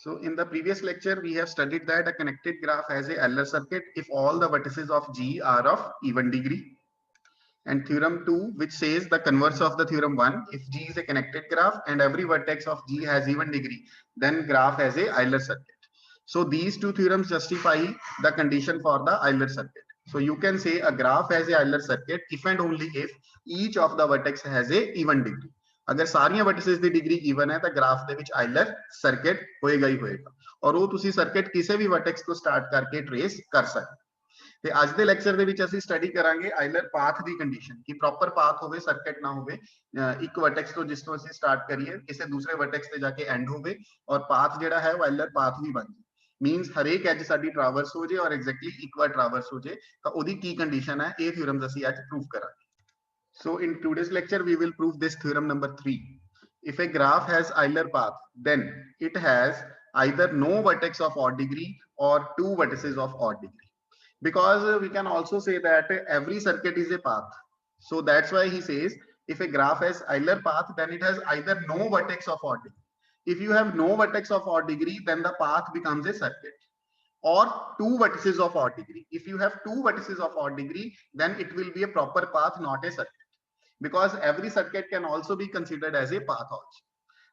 So in the previous lecture, we have studied that a connected graph has a Euler circuit if all the vertices of G are of even degree. And theorem 2, which says the converse of the theorem 1, if G is a connected graph and every vertex of G has even degree, then graph has a Euler circuit. So these two theorems justify the condition for the Euler circuit. So you can say a graph has a Euler circuit if and only if each of the vertex has a even degree. अगर सारियां vertices ਦੀ degree even है ਤਾਂ graph ਦੇ ਵਿੱਚ ਆਇਲਰ circuit ਹੋਏਗਾ ਹੀ ਹੋਏਗਾ ਔਰ ਉਹ ਤੁਸੀਂ ਸਰਕਟ ਕਿਸੇ ਵੀ ਵਰਟੈਕਸ ਤੋਂ ਸਟਾਰਟ ਕਰਕੇ ਟ੍ਰੇਸ ਕਰ ਸਕਦੇ ਤੇ ਅੱਜ ਦੇ ਲੈਕਚਰ ਦੇ ਵਿੱਚ ਅਸੀਂ ਸਟੱਡੀ ਕਰਾਂਗੇ ਆਇਲਰ ਪਾਥ ਦੀ ਕੰਡੀਸ਼ਨ ਕਿ ਪ੍ਰੋਪਰ ਪਾਥ ਹੋਵੇ ਸਰਕਟ ਨਾ ਹੋਵੇ ਇੱਕ ਵਰਟੈਕਸ ਤੋਂ ਜਿਸ ਤੋਂ ਅਸੀਂ ਸਟਾਰਟ ਕਰੀਏ ਕਿਸੇ ਦੂਸਰੇ ਵਰਟੈਕਸ ਤੇ ਜਾ ਕੇ ਐਂਡ ਹੋਵੇ ਔਰ ਪਾਥ ਜਿਹੜਾ ਹੈ ਉਹ ਆਇਲਰ ਪਾਥ ਵੀ ਬਣ ਜਾਵੇ मींस हर एक एज साडी ट्रैवर्स हो जाए और एग्जैक्टली एक बार ट्रैवर्स हो जाए तो ओदी की कंडीशन है ये थ्योरम्स ਅਸੀਂ ਅੱਜ प्रूव करांगे so in today's lecture we will prove this theorem number 3 if a graph has Euler path then it has either no vertex of odd degree or two vertices of odd degree because we can also say that every circuit is a path so that's why he says if a graph has Euler path then it has either no vertex of odd degree. If you have no vertex of odd degree, then the path becomes a circuit. Or two vertices of odd degree. If you have two vertices of odd degree, then it will be a proper path, not a circuit. Because every circuit can also be considered as a path also.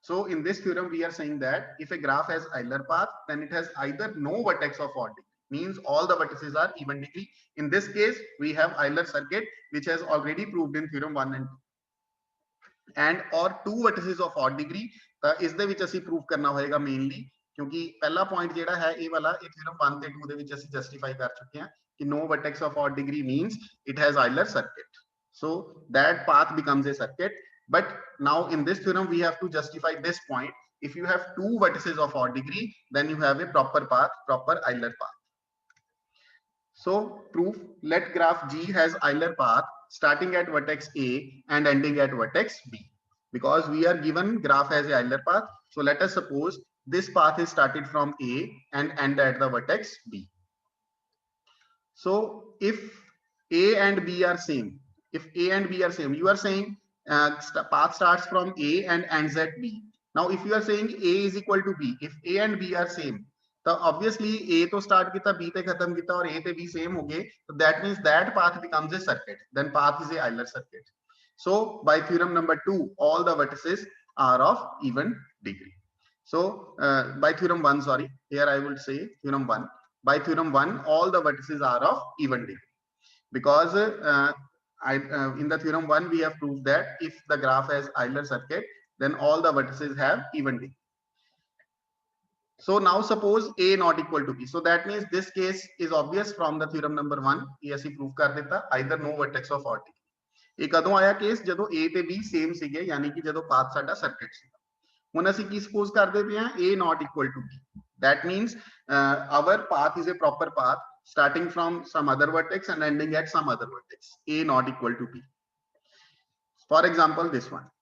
So in this theorem, we are saying that if a graph has Euler path, then it has either no vertex of odd degree. Means all the vertices are even degree. In this case, we have Euler circuit, which has already proved in theorem 1 and 2. And और two vertices of odd degree इस दे विच ਅਸੀਂ prove करना होएगा mainly क्योंकि पहला point जेड़ा है ये वाला ये थ्योरम 1 ਤੇ 2 ਦੇ ਵਿੱਚ ਅਸੀਂ ਜਸਟੀਫਾਈ ਕਰ ਚੁੱਕੇ ਹਾਂ कि no vertex of odd degree means it has Euler circuit so that path becomes a circuit but now in this theorem we have to justify this point if you have two vertices of odd degree then you have a proper path proper Euler path so proof let graph G has Euler path starting at vertex A and ending at vertex B. Because we are given graph as a Euler path, so let us suppose this path is started from A and end at the vertex B. So if A and B are same, if A and B are same, you are saying path starts from A and ends at B. Now if you are saying A is equal to B, if A and B are same, तो obviously A तो start किया B ते खत्म किया और A ते B same हो गए तो that means that path becomes a circuit then path is a Euler circuit so by theorem number 2 all the vertices are of even degree so by theorem 1 sorry here I will say theorem 1 by theorem 1 all the vertices are of even degree because in the theorem 1 we have proved that if the graph has Euler circuit then all the vertices have even degree. So now suppose A not equal to B. So that means this case is obvious from the theorem number 1. ये ਅਸੀਂ prove कर देता either no vertex of odd degree. ਇਹ ਕਦੋਂ ਆਇਆ case ਜਦੋਂ A ਤੇ B same ਸੀਗੇ यानी कि ਜਦੋਂ path ਸਾਡਾ circuit ਸੀਗਾ. ਹੁਣ ਅਸੀਂ ਕੀ suppose ਕਰਦੇ ਪਏ ਹਾਂ A not equal to B. That means our path is a proper path starting from some other vertex and ending at some other vertex. A not equal to B. For example this one.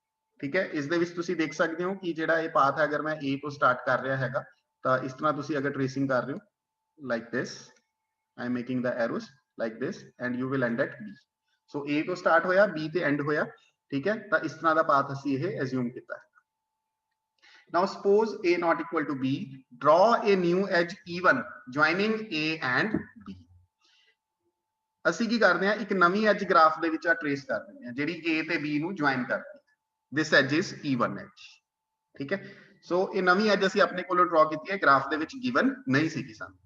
ठीक है ਇਸ ਦੇ ਵਿੱਚ ਤੁਸੀਂ ਦੇਖ ਸਕਦੇ ਹੋ ਕਿ ਜਿਹੜਾ ਇਹ path ਹੈ ਅਗਰ ਮੈਂ A ਤੋਂ start ਕਰ ਰਿਹਾ ਹੈਗਾ ਤਾਂ ਇਸ ਤਰ੍ਹਾਂ ਤੁਸੀਂ ਅਗਰ ਟ੍ਰੇਸਿੰਗ ਕਰ ਰਹੇ ਹੋ like this I am making the arrows like this and you will end at B so A ਤੋਂ start ਹੋਇਆ B ਤੇ end ਹੋਇਆ ਠੀਕ ਹੈ ਤਾਂ ਇਸ ਤਰ੍ਹਾਂ ਦਾ ਪਾਥ ਅਸੀਂ ਇਹ assume ਕੀਤਾ ਹੈ now suppose A not equal to B draw a new edge E1 joining A and B ਅਸੀਂ ਕੀ ਕਰਦੇ ਹਾਂ ਇੱਕ ਨਵੀਂ ਐਜ ਗ੍ਰਾਫ ਦੇ ਵਿੱਚ ਆ ਟ੍ਰੇਸ ਕਰ ਦਿੰਦੇ ਹਾਂ ਜਿਹੜੀ A ਤੇ B ਨੂੰ ਜੁਆਇਨ ਕਰਦੀ ਹੈ this edge is E1 edge ਠੀਕ ਹੈ सो ये नवी एज ਅਸੀਂ ਆਪਣੇ ਕੋਲੋਂ ਡਰਾ ਕੀਤੀ ਹੈ ਗ੍ਰਾਫ ਦੇ ਵਿੱਚ ਗਿਵਨ ਨਹੀਂ ਸੀਗੀ ਸਾਨੂੰ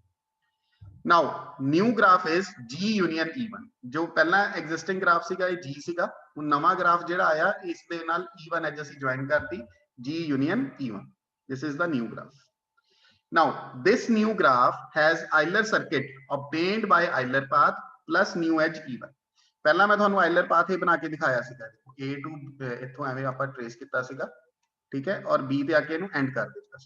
now new graph is G union E1 ਜੋ ਪਹਿਲਾਂ ਐਗਜ਼ਿਸਟਿੰਗ ਗ੍ਰਾਫ ਸੀਗਾ ਇਹ G ਸੀਗਾ ਹੁਣ ਨਵਾਂ ਗ੍ਰਾਫ ਜਿਹੜਾ ਆਇਆ ਇਸ ਦੇ ਨਾਲ E1 ਐਜ ਅਸੀਂ ਜੁਆਇਨ ਕਰਤੀ G union E1 this is the new graph now this new graph has Euler circuit obtained by Euler path plus new edge E1 ਪਹਿਲਾਂ ਮੈਂ ਤੁਹਾਨੂੰ Euler path ਇਹ ਬਣਾ ਕੇ ਦਿਖਾਇਆ ਸੀਗਾ A to ਇੱਥੋਂ ਐਵੇਂ ਆਪਾਂ ਟ੍ਰੇਸ ਕੀਤਾ ਸੀਗਾ ठीक है और B ਤੇ ਆਕੇ ਇਹਨੂੰ ਐਂਡ ਕਰ ਦਿੱਤਾ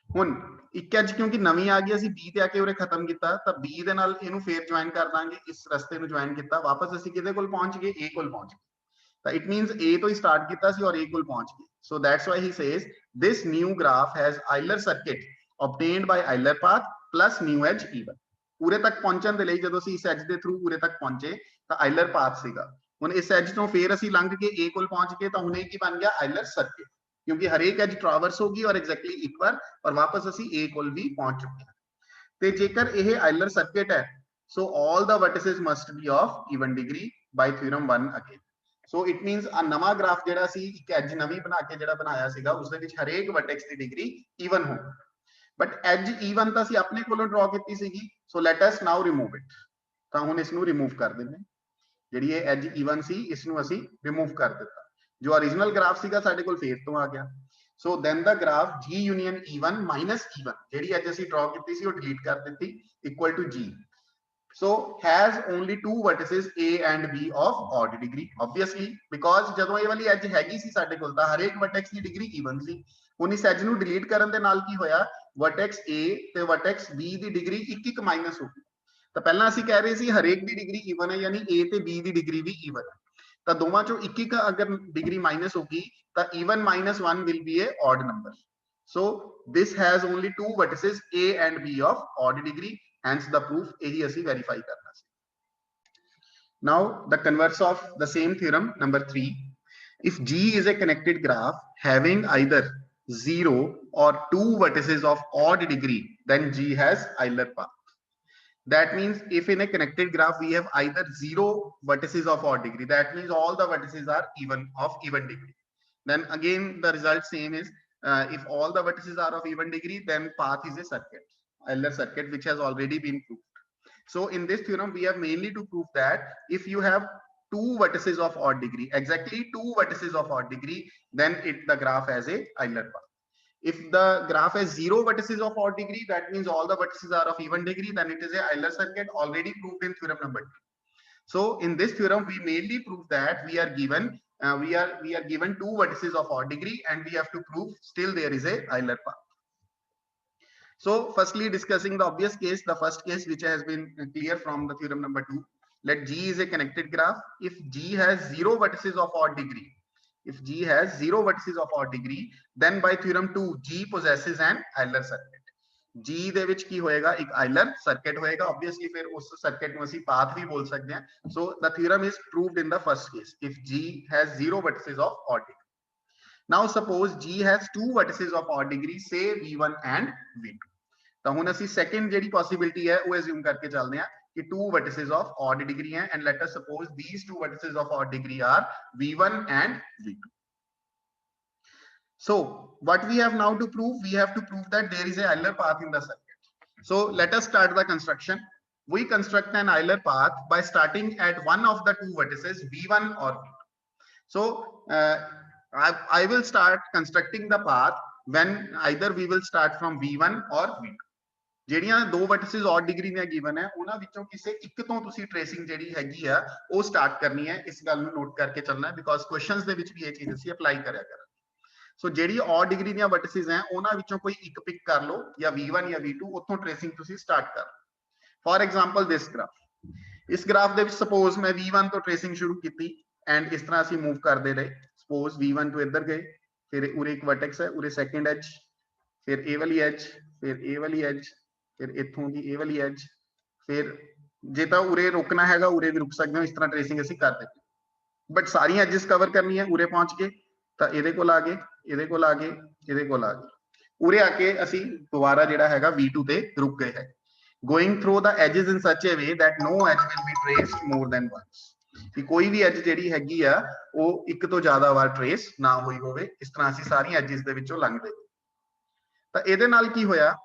ਹੁਣ ਇੱਕ ਐਜ ਕਿਉਂਕਿ ਨਵੀਂ ਆ ਗਈ ਅਸੀਂ B ਤੇ ਆਕੇ ਉਰੇ ਖਤਮ ਕੀਤਾ ਤਾਂ B ਦੇ ਨਾਲ ਇਹਨੂੰ ਫੇਰ ਜੁਆਇਨ ਕਰ ਦਾਂਗੇ ਇਸ ਰਸਤੇ ਨੂੰ ਜੁਆਇਨ ਕੀਤਾ ਵਾਪਸ ਅਸੀਂ ਕਿਹਦੇ ਕੋਲ ਪਹੁੰਚ ਗਏ A ਕੋਲ ਪਹੁੰਚ ਗਏ ਤਾਂ ਇਟ ਮੀਨਸ A ਤੋਂ ਹੀ ਸਟਾਰਟ ਕੀਤਾ ਸੀ ਔਰ A ਕੋਲ ਪਹੁੰਚ ਗਏ so that's why he says this new graph has Euler circuit obtained by Euler path plus new edge E1 ਉਰੇ ਤੱਕ ਪਹੁੰਚਣ ਦੇ ਲਈ ਜਦੋਂ ਅਸੀਂ ਇਸ ਐਜ ਦੇ ਥਰੂ ਉਰੇ ਤੱਕ ਪਹੁੰਚੇ ਤਾਂ Euler path ਸੀਗਾ ਹੁਣ ਇਸ ਐਜ ਤੋਂ ਫੇਰ ਅਸੀਂ ਲੰਘ ਕੇ A ਕੋਲ ਪਹੁੰਚ ਗਏ ਤਾਂ ਹੁਣ ਇਹ ਕੀ ਬਣ ਗਿਆ Euler circuit क्योंकि हर एक एज ट्रावर्स होगी और एग्जैक्टली एक बार और वापस असी ए कोल भी पहुंच चुके हैं। ते जेकर यह आइलर सर्किट है so all the vertices must be of even degree by theorem 1 again. So it means आ नवा ग्राफ जेड़ा सी एक एज नवी बना के जेड़ा बनाया सीगा उसदे विच हर एक वर्टेक्स दी डिग्री इवन हो, बट एज इवन ਤਾਂ ਅਸੀਂ ਆਪਣੇ ਕੋਲੋਂ ਡਰਾ ਕੀਤੀ ਸੀਗੀ। ਸੋ let us now remove it. ਤਾਂ ਹੁਣ ਇਸ ਨੂੰ ਰਿਮੂਵ ਕਰ ਦਿੰਦੇ ਹਾਂ। ਜਿਹੜੀ ਇਹ ਐਜ ਇਵਨ ਸੀ ਇਸ ਨੂੰ ਅਸੀਂ ਰਿਮੂਵ ਕਰ ਦਿੱਤਾ। ਜੋ ओरिजिनल ग्राफ ਸੀਗਾ ਸਾਡੇ ਕੋਲ ਫੇਰ ਤੋਂ ਆ ਗਿਆ। So then the graph g union e1 minus e1 ਜਿਹੜੀ ਅੱਜ ਅਸੀਂ ਡਰਾ ਕੀਤੀ ਸੀ ਉਹ ਡਿਲੀਟ ਕਰ ਦਿੱਤੀ equal to g। so has only two vertices a and b of odd degree obviously because ਜਦੋਂ ਇਹ ਵਾਲੀ ਐਜ ਹੈਗੀ ਸੀ ਸਾਡੇ ਕੋਲ ਤਾਂ ਹਰ ਇੱਕ ਵਰਟੈਕਸ ਦੀ ਡਿਗਰੀ ਇਵਨ ਸੀ। ਹੁਣ ਇਸ ਐਜ ਨੂੰ ਡਿਲੀਟ ਕਰਨ ਦੇ ਨਾਲ ਕੀ ਹੋਇਆ ਵਰਟੈਕਸ a ਤੇ ਵਰਟੈਕਸ b ਦੀ ਡਿਗਰੀ ਇੱਕ ਇੱਕ ਮਾਈਨਸ ਹੋ ਗਈ। ਤਾਂ ਪਹਿਲਾਂ ਅਸੀਂ ਕਹਿ ਰਹੇ ਸੀ ਹਰ ਇੱਕ ਦੀ ਡਿਗਰੀ ਇਵਨ ਹੈ ਯਾਨੀ a ਤੇ b ਦੀ ਡਿਗਰੀ ਵੀ ਇਵਨ ਹੈ। ਤਾਂ ਦੋਵਾਂ ਚੋਂ ਇੱਕ ਇੱਕ ਅਗਰ ਡਿਗਰੀ ਮਾਈਨਸ ਹੋਗੀ ਤਾਂ even -1 will be a odd number. So this has only two vertices a and b of odd degree, hence the proof यही ਅਸੀਂ verify करना ਸੀ। Now the converse of the same theorem number 3, if G is a connected graph having either 0 or 2 vertices of odd degree, then G has Euler path. That means if in a connected graph we have either 0 vertices of odd degree, that means all the vertices are even of even degree, then again the result same is if all the vertices are of even degree then path is a circuit, Euler circuit, which has already been proved. So in this theorem we have mainly to prove that if you have two vertices of odd degree, exactly two vertices of odd degree, then the graph has a Euler path. If the graph has 0 vertices of odd degree, that means all the vertices are of even degree, then it is a Euler circuit, already proved in theorem number 2. So in this theorem we mainly prove that we are given two vertices of odd degree and we have to prove still there is a Euler path. So firstly discussing the obvious case, the first case which has been clear from the theorem number 2, let G is a connected graph. If G has 0 vertices of odd degree, if G has 0 vertices of odd degree, then by theorem 2 G possesses an Euler circuit. G ਦੇ ਵਿੱਚ ਕੀ ਹੋਏਗਾ ਇੱਕ ਆਇਲਰ circuit ਹੋਏਗਾ, obviously ਫਿਰ ਉਸ circuit ਨੂੰ ਅਸੀਂ path ਵੀ ਬੋਲ ਸਕਦੇ ਹਾਂ। so the theorem is proved in the first case if G has 0 vertices of odd degree. now suppose G has 2 vertices of odd degree, say V1 and V2, ਤਾਂ ਹੁਣ ਅਸੀਂ ਸੈਕੰਡ ਜਿਹੜੀ possibility ਹੈ ਉਹ assume ਕਰਕੇ ਚੱਲਦੇ ਹਾਂ ਕਿ 2 vertices of odd degree ਹੈ and let us suppose these 2 vertices of odd degree are V1 and V2. So what we have now to prove, we have to prove that there is a Euler path in the circuit. So let us start the construction. We construct an Euler path by starting at one of the two vertices V1 or V2. So I will start constructing the path when either we will start from V1 or V2. ਜਿਹੜੀਆਂ ਦੋ vertices odd degree ਦੀਆਂ given ਹੈ ਉਹਨਾਂ ਵਿੱਚੋਂ ਕਿਸੇ ਇੱਕ ਤੋਂ ਤੁਸੀਂ ਟ੍ਰੇਸਿੰਗ ਜਿਹੜੀ ਹੈਗੀ ਆ ਉਹ ਸਟਾਰਟ ਕਰਨੀ ਹੈ। ਇਸ ਗੱਲ ਨੂੰ ਨੋਟ ਕਰਕੇ ਚੱਲਣਾ ਹੈ ਬਿਕੋਜ਼ ਕੁਐਸਚਨਸ ਦੇ ਵਿੱਚ ਵੀ ਇਹ ਚੀਜ਼ ਅਸੀਂ ਅਪਲਾਈ ਕਰਿਆ ਕਰਾਂਗੇ। ਸੋ ਜਿਹੜੀ odd degree ਦੀਆਂ vertices ਹੈ ਉਹਨਾਂ ਵਿੱਚੋਂ ਕੋਈ ਇੱਕ ਪਿਕ ਕਰ ਲਓ ਜਾਂ V1 ਜਾਂ V2, ਉੱਥੋਂ ਟ੍ਰੇਸਿੰਗ ਤੁਸੀਂ ਸਟਾਰਟ ਕਰ। ਫॉर ਐਗਜ਼ਾਮਪਲ ਦਿਸ ਗ੍ਰਾਫ, ਇਸ ਗ੍ਰਾਫ ਦੇ ਵਿੱਚ ਸਪੋਜ਼ ਮੈਂ V1 ਤੋਂ ਟ੍ਰੇਸਿੰਗ ਸ਼ੁਰੂ ਕੀਤੀ ਐਂਡ ਇਸ ਤਰ੍ਹਾਂ ਅਸੀਂ ਮੂਵ ਕਰਦੇ ਰਹੇ। ਸਪੋਜ਼ V1 ਤੋਂ ਇੱਧਰ ਗਏ, ਫਿਰ ਉਰੇ ਇੱਕ ਵਰਟੈਕਸ ਹੈ, ਉਰੇ ਸੈਕੰਡ ਐਜ, ਫਿਰ ਇਹ ਵਾਲੀ ਐਜ, ਫਿਰ ਇਹ ਵਾਲੀ ਐਜ, ਫਿਰ ਇੱਥੋਂ ਦੀ ਇਹ ਵਾਲੀ ਐਜ, ਫਿਰ ਜੇ ਤਾਂ ਉਰੇ ਰੁਕਣਾ ਹੈਗਾ ਉਰੇ ਵੀ ਰੁਕ ਸਕਦੇ ਹੋ। ਇਸ ਤਰ੍ਹਾਂ ਟ੍ਰੇਸਿੰਗ ਅਸੀਂ ਕਰ ਦਿੱਤੀ, ਬਟ ਸਾਰੀਆਂ ਐਜਸ ਕਵਰ ਕਰਨੀ ਹੈ। ਉਰੇ ਪਹੁੰਚ ਕੇ ਤਾਂ ਇਹਦੇ ਕੋਲ ਆ ਗਏ, ਇਹਦੇ ਕੋਲ ਆ ਗਏ, ਇਹਦੇ ਕੋਲ ਆ ਗਏ, ਉਰੇ ਆ ਕੇ ਅਸੀਂ ਦੁਬਾਰਾ ਜਿਹੜਾ ਹੈਗਾ V2 ਤੇ ਰੁਕ ਗਏ ਹੈ। going through the edges in such a way that no edge will be traced more than once, ਕਿ ਕੋਈ ਵੀ ਐਜ ਜਿਹੜੀ ਹੈਗੀ ਆ ਉਹ ਇੱਕ ਤੋਂ ਜ਼ਿਆਦਾ ਵਾਰ ਟ੍ਰੇਸ ਨਾ ਹੋਈ ਹੋਵੇ। ਇਸ ਤਰ੍ਹਾਂ ਅਸੀਂ ਸਾਰੀਆਂ ਐਜਸ ਦੇ ਵਿੱਚੋਂ ਲੰਘਦੇ। ਤਾਂ ਇਹਦੇ ਨਾਲ ਕੀ ਹੋਇਆ,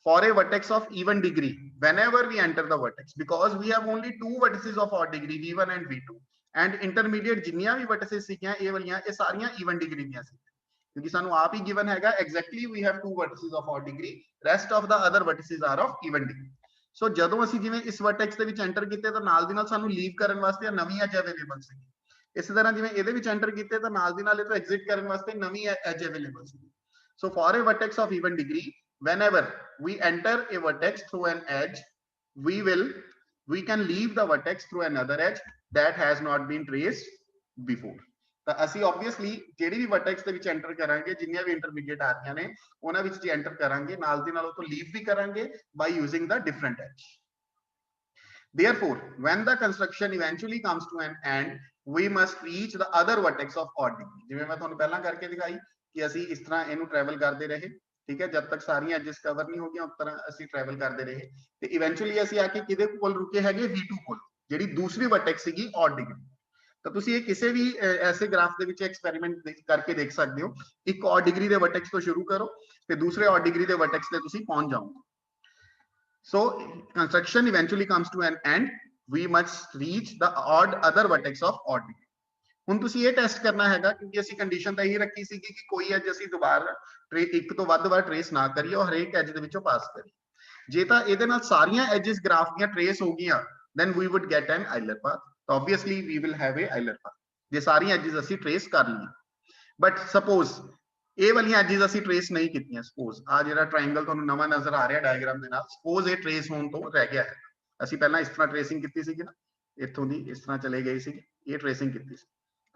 for a vertex of even degree, whenever we enter the vertex, because we have only two vertices of odd degree V1 and V2, and intermediate ਜਿੰਨੀਆਂ ਵੀ vertices ਸੀਗੀਆਂ ਇਹ ਵਾਲੀਆਂ ਇਹ ਸਾਰੀਆਂ even degree ਦੀਆਂ ਸੀ ਕਿਉਂਕਿ ਸਾਨੂੰ ਆਪ ਹੀ given ਹੈਗਾ exactly we have two vertices of odd degree, rest of the other vertices are of even degree. so ਜਦੋਂ ਅਸੀਂ ਜਿਵੇਂ ਇਸ vertex ਦੇ ਵਿੱਚ enter ਕੀਤੇ ਤਾਂ ਨਾਲ ਦੀ ਨਾਲ ਸਾਨੂੰ ਲੀਵ ਕਰਨ ਵਾਸਤੇ ਨਵੀਂ ਐਜ ਅਵੇਲੇਬਲ ਸੀ। ਇਸੇ ਤਰ੍ਹਾਂ ਜਿਵੇਂ ਇਹਦੇ ਵਿੱਚ enter ਕੀਤੇ ਤਾਂ ਨਾਲ ਦੀ ਨਾਲ ਇਹ ਤੋਂ ਐਗਜ਼ਿਟ ਕਰਨ ਵਾਸਤੇ ਨਵੀਂ as available C. so for a vertex of even degree, whenever we enter a vertex through an edge, we can leave the vertex through another edge that has not been traced before. ਤਾਂ ਅਸੀਂ obviously ਜਿਹੜੀ ਵੀ vertex ਦੇ ਵਿੱਚ enter ਕਰਾਂਗੇ ਜਿੰਨੀਆਂ ਵੀ intermediate ਆ ਰਹੀਆਂ ਨੇ ਉਹਨਾਂ ਵਿੱਚ ਜੇ enter ਕਰਾਂਗੇ ਨਾਲ ਦੀ ਨਾਲ ਉਹ ਤੋਂ ਲੀਵ ਵੀ ਕਰਾਂਗੇ by using the different edge. Therefore when the construction eventually comes to an end, we must reach the other vertex of odd degree. ਜਿਵੇਂ ਮੈਂ ਤੁਹਾਨੂੰ ਪਹਿਲਾਂ ਕਰਕੇ ਦਿਖਾਈ कि असी इस तरह इनू ट्रैवल करते रहे, ठीक है, जब तक सारी एजेस कवर नहीं हो गई उस तरह असी ट्रैवल करते रहे ते इवेंचुअली असी आके किदे कोल रुके हैगे V2 कोल, ਜਿਹੜੀ दूसरी वर्टेक्स सीगी ऑड डिग्री। ਤਾਂ ਤੁਸੀਂ ਇਹ ਕਿਸੇ ਵੀ ਐਸੇ ਗ੍ਰਾਫ ਦੇ ਵਿੱਚ ਐਕਸਪੈਰੀਮੈਂਟ ਕਰਕੇ ਦੇਖ ਸਕਦੇ ਹੋ, ਇੱਕ ਔਡ ਡਿਗਰੀ ਦੇ ਵਰਟੈਕਸ ਤੋਂ ਸ਼ੁਰੂ ਕਰੋ ਤੇ ਦੂਸਰੇ ਔਡ ਡਿਗਰੀ ਦੇ ਵਰਟੈਕਸ ਤੇ ਤੁਸੀਂ ਪਹੁੰਚ ਜਾਓਗੇ। So construction eventually comes to an end. We must reach the odd other vertex of odd degree. ਹੁਣ ਤੁਸੀਂ ਇਹ ਟੈਸਟ ਕਰਨਾ ਹੈਗਾ, ਕਿਉਂਕਿ ਅਸੀਂ ਕੰਡੀਸ਼ਨ ਤਾਂ ਇਹੀ ਰੱਖੀ ਸੀਗੀ ਕਿ ਕੋਈ ਐਜ ਅਸੀਂ ਦੁਬਾਰਾ ਇੱਕ ਤੋਂ ਵੱਧ ਵਾਰ ਟ੍ਰੇਸ ਨਾ ਕਰੀਏ ਔਰ ਹਰੇਕ ਐਜ ਦੇ ਵਿੱਚੋਂ ਪਾਸ ਕਰੀਏ। ਜੇ ਤਾਂ ਇਹਦੇ ਨਾਲ ਸਾਰੀਆਂ ਐਜਸ ਗ੍ਰਾਫ ਦੀਆਂ ਟ੍ਰੇਸ ਹੋ ਗਈਆਂ, then we would get an Euler path. So obviously we will have a Euler path ਜੇ ਸਾਰੀਆਂ ਐਜਸ ਅਸੀਂ ਟ੍ਰੇਸ ਕਰ ਲਈਏ। ਬਟ ਸਪੋਜ਼ ਇਹ ਵਾਲੀਆਂ ਐਜਸ ਅਸੀਂ ਟ੍ਰੇਸ ਨਹੀਂ ਕੀਤੀਆਂ, ਸਪੋਜ਼ ਆ ਜਿਹੜਾ ਟ੍ਰਾਇੰਗਲ ਤੁਹਾਨੂੰ ਨਵਾਂ ਨਜ਼ਰ ਆ ਰਿਹਾ ਡਾਇਗਰਾਮ ਦੇ ਨਾਲ, ਸਪੋਜ਼ ਇਹ ਟ੍ਰੇਸ ਹੋਣ ਤੋਂ ਰਹਿ ਗਿਆ ਹੈ। ਅਸੀਂ ਪਹਿਲਾਂ ਇਸ ਤਰ੍ਹਾਂ ਟ੍ਰੇਸਿੰਗ ਕੀਤੀ ਸੀਗੀ ਨਾ, ਇੱਥੋਂ ਦੀ ਇਸ ਤਰ੍ਹਾਂ ਚਲੇ ਗਏ ਸੀ, ਇਹ ਟ੍ਰੇਸਿੰਗ ਕੀਤੀ ਸੀ।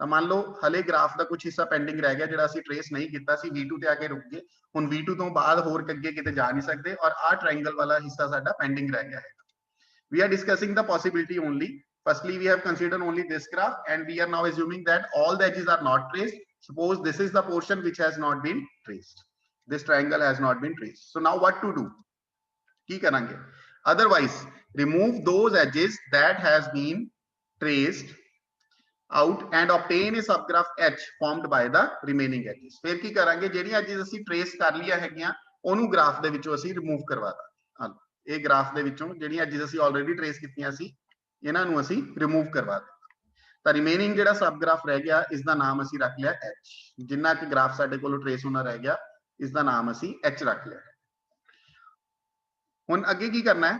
ਤਾਂ ਮੰਨ ਲਓ ਹਲੇ ਗ੍ਰਾਫ ਦਾ ਕੁਝ ਹਿੱਸਾ ਪੈਂਡਿੰਗ ਰਹਿ ਗਿਆ ਜਿਹੜਾ ਅਸੀਂ ਟ੍ਰੇਸ ਨਹੀਂ ਕੀਤਾ ਸੀ, V2 ਤੇ ਆ ਕੇ ਰੁਕ ਗਏ। ਹੁਣ V2 ਤੋਂ ਬਾਅਦ ਹੋਰ ਅੱਗੇ ਕਿਤੇ ਜਾ ਨਹੀਂ ਸਕਦੇ ਔਰ ਆਹ ਟ੍ਰਾਇੰਗਲ ਵਾਲਾ ਹਿੱਸਾ ਸਾਡਾ ਪੈਂਡਿੰਗ ਰਹਿ ਗਿਆ ਹੈ। We are discussing the possibility only. Firstly, we have considered only this graph and we are now assuming that all the edges are not traced. Suppose this is the portion which has not been traced. This triangle has not been traced. So now what to do? ਕੀ ਕਰਾਂਗੇ? Otherwise, remove those edges that has been traced out and obtain a subgraph H formed by the remaining edges. ਫਿਰ ਕੀ ਕਰਾਂਗੇ? ਜਿਹੜੀਆਂ edges ਅਸੀਂ trace ਕਰ ਲਿਆ ਹੈਗੀਆਂ ਉਹਨੂੰ graph ਦੇ ਵਿੱਚੋਂ ਅਸੀਂ ਰਿਮੂਵ ਕਰਵਾ ਦਾਂਗੇ। ਇਹ ਗ੍ਰਾਫ ਦੇ ਵਿੱਚੋਂ ਜਿਹੜੀਆਂ ਐਜਸ ਅਸੀਂ ਆਲਰੇਡੀ ਟ੍ਰੇਸ ਕੀਤੀਆਂ ਸੀ ਇਹਨਾਂ ਨੂੰ ਅਸੀਂ ਰਿਮੂਵ ਕਰਵਾ ਦਿੱਤਾ। ਤਾਂ ਰਿਮੇਨਿੰਗ ਜਿਹੜਾ ਸਬ ਗ੍ਰਾਫ ਰਹਿ ਗਿਆ ਇਸ ਦਾ ਨਾਮ ਅਸੀਂ ਰੱਖ ਲਿਆ H। ਜਿੰਨਾ ਕਿ ਗ੍ਰਾਫ ਸਾਡੇ ਕੋਲੋਂ ਟ੍ਰੇਸ ਹੋਣਾ ਰਹਿ ਗਿਆ ਇਸ ਦਾ ਨਾਮ ਅਸੀਂ H ਰੱਖ ਲਿਆ। ਹੁਣ ਅੱਗੇ ਕੀ ਕਰਨਾ ਹੈ?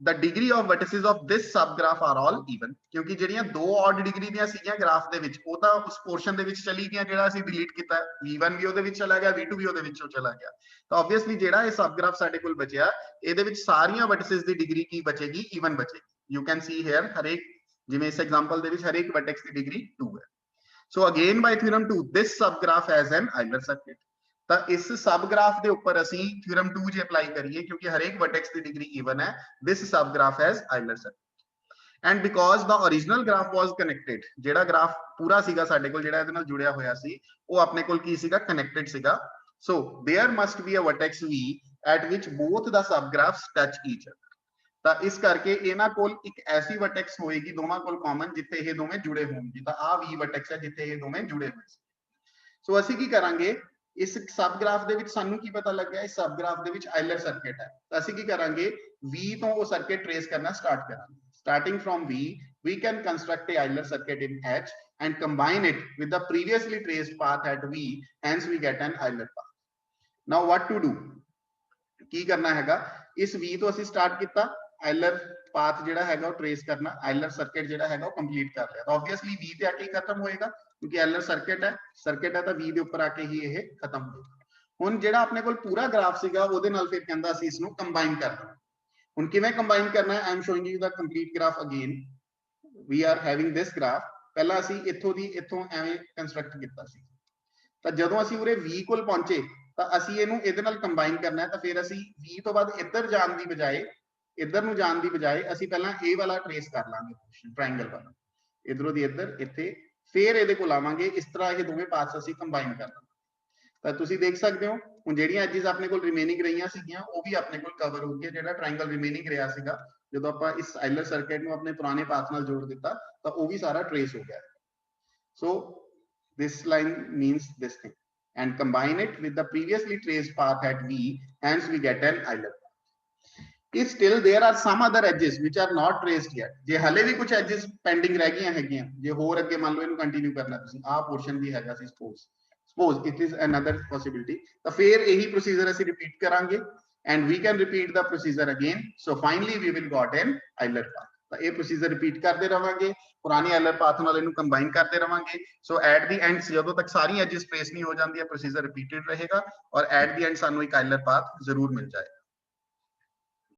The degree of vertices of this subgraph are all even, ਕਿਉਂਕਿ ਜਿਹੜੀਆਂ ਦੋ odd degree ਦੀਆਂ ਸੀਗੀਆਂ ਗ੍ਰਾਫ ਦੇ ਵਿੱਚ ਉਹ ਤਾਂ ਉਸ ਪੋਰਸ਼ਨ ਦੇ ਵਿੱਚ ਚਲੀ ਗਈਆਂ ਜਿਹੜਾ ਅਸੀਂ ਡਿਲੀਟ ਕੀਤਾ। V1 ਵੀ ਉਹਦੇ ਵਿੱਚ ਚਲਾ ਗਿਆ, V2 ਵੀ ਉਹਦੇ ਵਿੱਚੋਂ ਚਲਾ ਗਿਆ। ਤਾਂ ਆਬਵੀਅਸਲੀ ਜਿਹੜਾ ਇਹ ਸਬਗ੍ਰਾਫ ਸਾਡੇ ਕੋਲ ਬਚਿਆ ਇਹਦੇ ਵਿੱਚ ਸਾਰੀਆਂ vertices ਦੀ ਡਿਗਰੀ ਕੀ ਬਚੇਗੀ? even ਬਚੇਗੀ। You can see here ਹਰੇਕ, ਜਿਵੇਂ ਇਸ ਐਗਜ਼ਾਮਪਲ ਦੇ ਵਿੱਚ ਹਰੇਕ vertex ਦੀ ਡਿਗਰੀ 2 ਹੈ। So again by theorem 2 this subgraph has an Euler circuit। ਤਾਂ ਇਸ ਸਬ ਗ੍ਰਾਫ ਦੇ ਉੱਪਰ ਅਸੀਂ ਥਿਊਰਮ 2 ਜੇ ਅਪਲਾਈ ਕਰੀਏ ਕਿਉਂਕਿ ਹਰੇਕ ਵਰਟੈਕਸ ਦੀ ਡਿਗਰੀ ਇਵਨ ਹੈ, this subgraph has Euler circuit and because the original graph was connected, ਜਿਹੜਾ ਗ੍ਰਾਫ ਪੂਰਾ ਸੀਗਾ ਸਾਡੇ ਕੋਲ ਜਿਹੜਾ ਇਹਦੇ ਨਾਲ ਜੁੜਿਆ ਹੋਇਆ ਸੀ ਉਹ ਆਪਣੇ ਕੋਲ ਕੀ ਸੀਗਾ? ਕਨੈਕਟਡ ਸੀਗਾ। so there must be a vertex V at which both the subgraphs touch each other। ਤਾਂ ਇਸ ਕਰਕੇ ਇਹਨਾਂ ਕੋਲ ਇੱਕ ਐਸੀ ਵਰਟੈਕਸ ਹੋਏਗੀ ਦੋਵਾਂ ਕੋਲ ਕਾਮਨ ਜਿੱਥੇ ਇਹ ਦੋਵੇਂ ਜੁੜੇ ਹੋਣਗੇ। ਤਾਂ ਆ V ਵਰਟੈਕਸ ਹੈ ਜਿੱਥੇ ਇਹ ਦੋਵੇਂ ਜੁੜੇ ਹੋਏ ਸੀ। ਸੋ ਅਸੀਂ ਕੀ ਕਰਾਂਗੇ? ਇਸ ਸਬ ਗ੍ਰਾਫ ਦੇ ਵਿੱਚ ਸਾਨੂੰ ਕੀ ਪਤਾ ਲੱਗਿਆ? ਇਸ ਸਬ ਗ੍ਰਾਫ ਦੇ ਵਿੱਚ ਆਇਲਰ ਸਰਕਟ ਹੈ। ਤਾਂ ਅਸੀਂ ਕੀ ਕਰਾਂਗੇ? V ਤੋਂ ਉਹ ਸਰਕਟ ਟ੍ਰੇਸ ਕਰਨਾ ਸਟਾਰਟ ਕਰਾਂਗੇ। Starting from V, we can construct a Euler circuit in H and combine it with the previously traced path at V, hence we get an Euler path। Now what to do? ਕੀ ਕਰਨਾ ਹੈਗਾ? ਇਸ V ਤੋਂ ਅਸੀਂ start ਕੀਤਾ, Euler path ਜਿਹੜਾ ਹੈਗਾ ਉਹ trace ਕਰਨਾ, Euler circuit ਜਿਹੜਾ ਹੈਗਾ ਉਹ ਕੰਪਲੀਟ ਕਰ ਲਿਆ। ਤਾਂ ਆਬਵੀਅਸਲੀ V ਤੇ ਆ ਕੇ ਖਤਮ ਹੋਏਗਾ ਕਿਉਂਕਿ Euler circuit ਹੈ ਤਾਂ V ਦੇ ਉੱਪਰ ਆ ਕੇ ਹੀ ਇਹ ਖਤਮ ਹੋਏਗਾ। ਹੁਣ ਜਿਹੜਾ ਆਪਣੇ ਕੋਲ ਪੂਰਾ ਗ੍ਰਾਫ ਸੀਗਾ ਉਹਦੇ ਨਾਲ ਫਿਰ ਕਹਿੰਦਾ ਅਸੀਂ ਇਸ ਨੂੰ ਕੰਬਾਈਨ ਕਰਨਾ। ਹੁਣ ਕਿਵੇਂ ਕੰਬਾਈਨ ਕਰਨਾ ਹੈ? I am showing you the complete graph again. We are having this graph. ਪਹਿਲਾਂ ਅਸੀਂ ਇੱਥੋਂ ਐਵੇਂ ਕੰਸਟਰਕਟ ਕੀਤਾ ਸੀ। ਤਾਂ ਜਦੋਂ ਅਸੀਂ ਉਰੇ V ਕੋਲ ਪਹੁੰਚੇ ਤਾਂ ਅਸੀਂ ਇਹਨੂੰ ਇਹਦੇ ਨਾਲ ਕੰਬਾਈਨ ਕਰਨਾ ਹੈ। ਤਾਂ ਫਿਰ ਅਸੀਂ V ਤੋਂ ਬਾਅਦ ਇੱਧਰ ਜਾਣ ਦੀ ਬਜਾਏ ਇੱਧਰ ਨੂੰ ਜਾਣ ਦੀ ਬਜਾਏ ਅਸੀਂ ਪਹਿਲਾਂ ਇਹ ਵਾਲਾ ਟ੍ਰੇਸ ਕਰ ਲਾਂਗੇ ਟ੍ਰਾਇੰਗਲ ਵਾਲਾ, ਇਧਰੋਂ ਦੀ ਇੱਧਰ ਇੱਥੇ, ਫਿਰ ਇਹਦੇ ਕੋਲ ਆਵਾਂਗੇ। ਇਸ ਤਰ੍ਹਾਂ ਇਹ ਦੋਵੇਂ ਪਾਰਟਸ ਅਸੀਂ ਕੰਬਾਈਨ ਕਰ ਲਾਂਗੇ। ਤਾਂ ਤੁਸੀਂ ਦੇਖ ਸਕਦੇ ਹੋ ਹੁਣ ਜਿਹੜੀਆਂ ਐਜਸ ਆਪਣੇ ਕੋਲ ਰਿਮੇਨਿੰਗ ਰਹੀਆਂ ਸੀਗੀਆਂ ਉਹ ਵੀ ਆਪਣੇ ਕੋਲ ਕਵਰ ਹੋ ਗਈਆਂ। ਜਿਹੜਾ ਟ੍ਰਾਇੰਗਲ ਰਿਮੇਨਿੰਗ ਰਿਹਾ ਸੀਗਾ ਜਦੋਂ ਆਪਾਂ ਇਸ ਆਇਲਰ ਸਰਕਟ ਨੂੰ ਆਪਣੇ ਪੁਰਾਣੇ ਪਾਥ ਨਾਲ ਜੋੜ ਦਿੱਤਾ ਤਾਂ ਉਹ ਵੀ ਸਾਰਾ ਟ੍ਰੇਸ ਹੋ ਗਿਆ। ਸੋ this line means this thing and combine it with the previously traced path at V, hence we get an Euler path। If still there are some other edges which are not traced yet, ਜੇ ਹਲੇ ਵੀ ਕੁਝ edges pending ਰਹਿ ਗਈਆਂ ਹੈਗੀਆਂ, ਜੇ ਹੋਰ ਅੱਗੇ ਮੰਨ ਲਓ ਇਹਨੂੰ ਕੰਟੀਨਿਊ ਕਰਨਾ ਤੁਸੀਂ, ਆਹ ਪੋਰਸ਼ਨ ਵੀ ਹੈਗਾ ਸੀ suppose it is another possibility, ਤਾਂ ਫਿਰ ਇਹੀ ਪ੍ਰੋਸੀਜਰ ਅਸੀਂ ਰਿਪੀਟ ਕਰਾਂਗੇ and we can repeat the procedure again। so finally we will got an Euler path। ਤਾਂ ਇਹ ਪ੍ਰੋਸੀਜਰ ਰਿਪੀਟ ਕਰਦੇ ਰਵਾਂਗੇ, ਪੁਰਾਣੀ Euler path ਨਾਲ ਇਹਨੂੰ ਕੰਬਾਈਨ ਕਰਦੇ ਰਵਾਂਗੇ। ਸੋ ਐਟ ਦੀ ਐਂਡ ਜਦੋਂ ਤੱਕ ਸਾਰੀ ਐਜਸ ਟ੍ਰੇਸ ਨਹੀਂ ਹੋ ਜਾਂਦੀਆਂ ਪ੍ਰੋਸੀਜਰ ਰਿਪੀਟਡ ਰਹੇਗਾ ਔਰ ਐਟ ਦੀ ਐਂਡ ਸਾਨੂੰ ਇੱਕ Euler path ਜ਼ਰੂਰ ਮਿਲ ਜਾਏਗਾ।